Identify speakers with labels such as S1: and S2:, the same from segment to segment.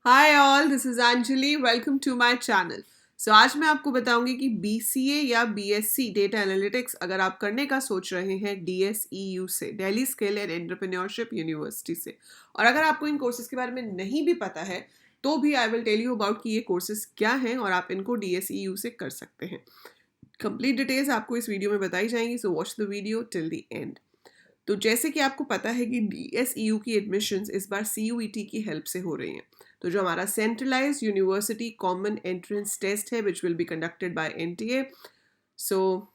S1: Hi all, this is Anjali. Welcome to my channel. So आज मैं आपको बताऊंगी कि बीसीए या बीएससी डेटा एनालिटिक्स अगर आप करने का सोच रहे हैं डीएसईयू से, Delhi skill and entrepreneurship university से, और अगर आपको इन कोर्सेज के बारे में नहीं भी पता है तो भी I will tell you about कि ये कोर्सेज क्या हैं और आप इनको डीएसईयू से कर सकते हैं। कंप्लीट डिटेल्स आपको इस वीडियो में बताई जाएंगी, so watch the video till the end. तो जैसे कि आपको पता है कि डीएसईयू की एडमिशन्स इस बार सीयूईटी की हेल्प से हो रही हैं। तो जो हमारा centralised university common entrance test है which will be conducted by NTA, so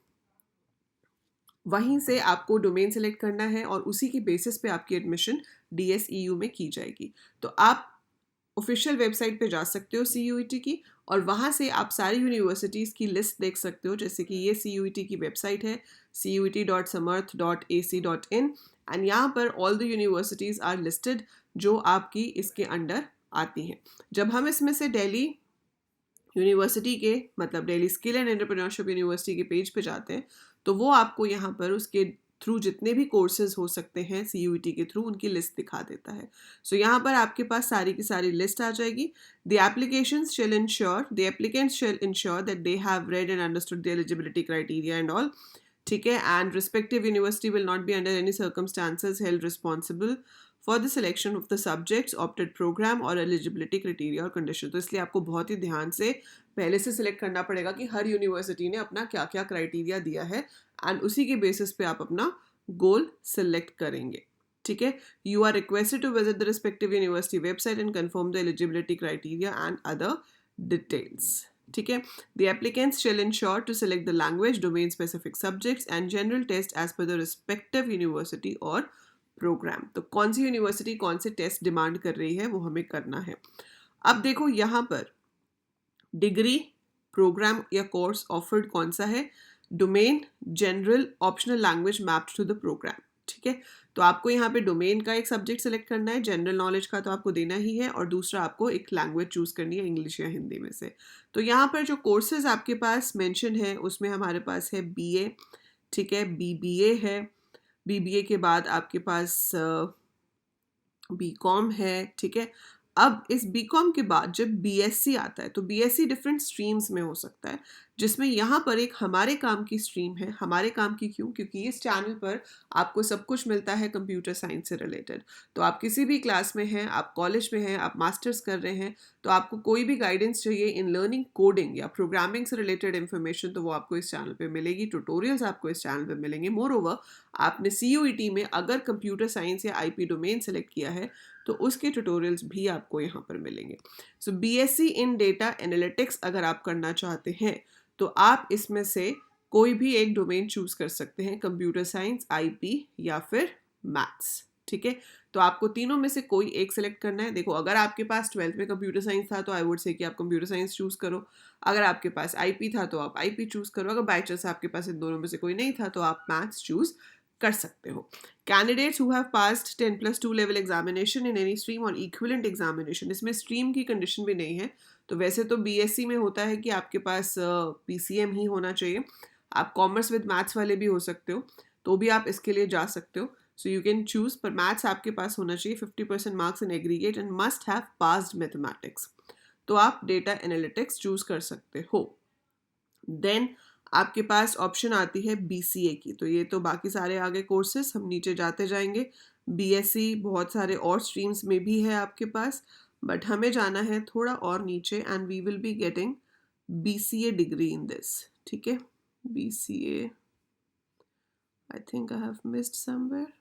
S1: वहीं से आपको डोमेन सेलेक्ट करना है और उसी की बेसिस पे आपकी एडमिशन डीएसईयू में की जाएगी। तो आप ऑफिशियल वेबसाइट पे जा सकते हो सीयूईटी की, और वहाँ से आप सारी यूनिवर्सिटीज़ की लिस्ट देख सकते हो। जैसे कि ये सीयूईटी की वेबसाइट है cut.samarth.ac.in, एंड यहाँ पर all the universities are listed जो आपकी इसके अंडर आती हैं। जब हम इसमें से दिल्ली यूनिवर्सिटी के, मतलब Delhi skill and entrepreneurship university के पेज पे जाते हैं, तो वो आपको यहाँ पर उसके थ्रू जितने भी कोर्सेज हो सकते हैं सीयूईटी के थ्रू, उनकी लिस्ट दिखा देता है। सो यहाँ पर आपके पास सारी की सारी लिस्ट आ जाएगी। The applications shall ensure, the applicants shall ensure that they have read and understood the eligibility criteria and all. ठीक है, and respective university will not be under any circumstances held responsible for the selection of the subjects opted programme और eligibility criteria और condition. तो इसलिए आपको बहुत ही ध्यान से पहले से सिलेक्ट करना पड़ेगा कि हर यूनिवर्सिटी ने अपना क्या क्या क्राइटेरिया दिया है, एंड उसी के बेसिस पे आप अपना गोल सिलेक्ट करेंगे। ठीक है, you are requested to visit the respective university website and confirm the eligibility criteria and other details. ठीक है, the applicants shall ensure to select the language, domain specific subjects and general test as per the respective university और programme. तो कौन सी university कौन से test demand कर रही है वो हमें करना है। अब देखो यहाँ पर डिग्री, प्रोग्राम या कोर्स ऑफर्ड कौन सा है, domain, general, optional language mapped to the programme. ठीक है, तो आपको यहाँ पे डोमेन का एक सब्जेक्ट सेलेक्ट करना है, जनरल नॉलेज का तो आपको देना ही है, और दूसरा आपको एक लैंग्वेज चूज करनी है, इंग्लिश या हिंदी में से। तो यहाँ पर जो कोर्सेज आपके पास मेंशन है उसमें हमारे पास है बीए, ठीक है, बीबीए है, बीबीए के बाद आपके पास बीकॉम है। ठीक है, अब इस बीकॉम के बाद जब बीएससी आता है तो बीएससी डिफरेंट स्ट्रीम्स में हो सकता है, जिसमें यहाँ पर एक हमारे काम की स्ट्रीम है। हमारे काम की क्यों? क्योंकि इस चैनल पर आपको सब कुछ मिलता है कंप्यूटर साइंस से रिलेटेड। तो आप किसी भी क्लास में हैं, आप कॉलेज में हैं, आप मास्टर्स कर रहे हैं, तो आपको कोई भी गाइडेंस चाहिए इन लर्निंग कोडिंग या प्रोग्रामिंग से रिलेटेड इन्फॉर्मेशन, तो वो आपको इस चैनल पर मिलेगी। ट्यूटोरियल्स आपको इस चैनल पर मिलेंगे। मोर ओवर, आपने सीयूईटी में अगर कंप्यूटर साइंस या आईपी डोमेन सेलेक्ट किया है तो उसके ट्यूटोरियल्स भी आपको यहाँ पर मिलेंगे। सो बीएससी इन डेटा एनालिटिक्स अगर आप करना चाहते हैं तो आप इसमें से कोई भी एक डोमेन चूज कर सकते हैं, कंप्यूटर साइंस, आईपी या फिर मैथ्स। ठीक है, तो आपको तीनों में से कोई एक सिलेक्ट करना है। देखो, अगर आपके पास 12th में कंप्यूटर साइंस था तो आई वुड से कि आप कंप्यूटर साइंस चूज करो। अगर आपके पास आईपी था तो आप आईपी चूज करो। अगर बाई चांस आपके पास इन दोनों में से कोई नहीं था तो आप मैथ्स चूज कर सकते हो। Candidates who have passed 10+2 level examination in any stream or equivalent examination, इसमें stream की condition भी नहीं है। तो वैसे तो बीएससी में होता है कि आपके पास पीसीएम ही होना चाहिए। आप कॉमर्स विद मैथ्स वाले भी हो सकते हो, तो भी आप इसके लिए जा सकते हो। सो यू कैन चूज, पर मैथ्स आपके पास होना चाहिए 50% marks in aggregate and must have passed mathematics. तो आप डेटा एनालिटिक्स चूज कर सकते हो। देन आपके पास ऑप्शन आती है बीसीए की। तो ये तो बाकी सारे आगे कोर्सेस हम नीचे जाते जाएंगे। बीएससी बहुत सारे और स्ट्रीम्स में भी है आपके पास, बट हमें जाना है थोड़ा और नीचे, and we will be getting BCA degree in this. ठीक है, BCA, I think I have missed somewhere.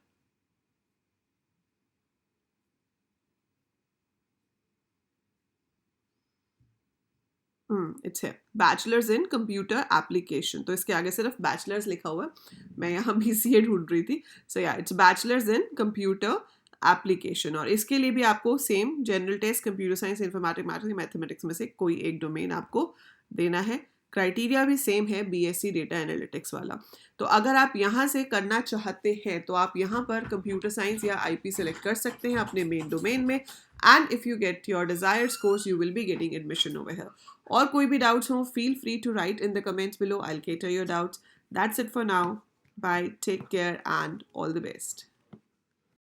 S1: It's है बैचलर्स इन कंप्यूटर एप्लीकेशन। तो इसके आगे सिर्फ बैचलर्स लिखा हुआ है, मैं यहाँ बीसीए ढूंढ रही थी। So yeah, it's bachelors in computer application, और इसके लिए भी आपको same general test, computer science, informatics, mathematics में से कोई एक डोमेन आपको देना है। क्राइटेरिया भी सेम है बीएससी डेटा एनालिटिक्स वाला। तो अगर आप यहाँ से करना चाहते हैं तो आप यहाँ पर कंप्यूटर साइंस या आईपी सेलेक्ट कर सकते हैं अपने मेन डोमेन में, and if you get your desired course you will be getting admission over here. और कोई भी डाउट्स हो, feel free to write in the comments below, I will cater your doubts. That's it for now. Bye, take care and all the best.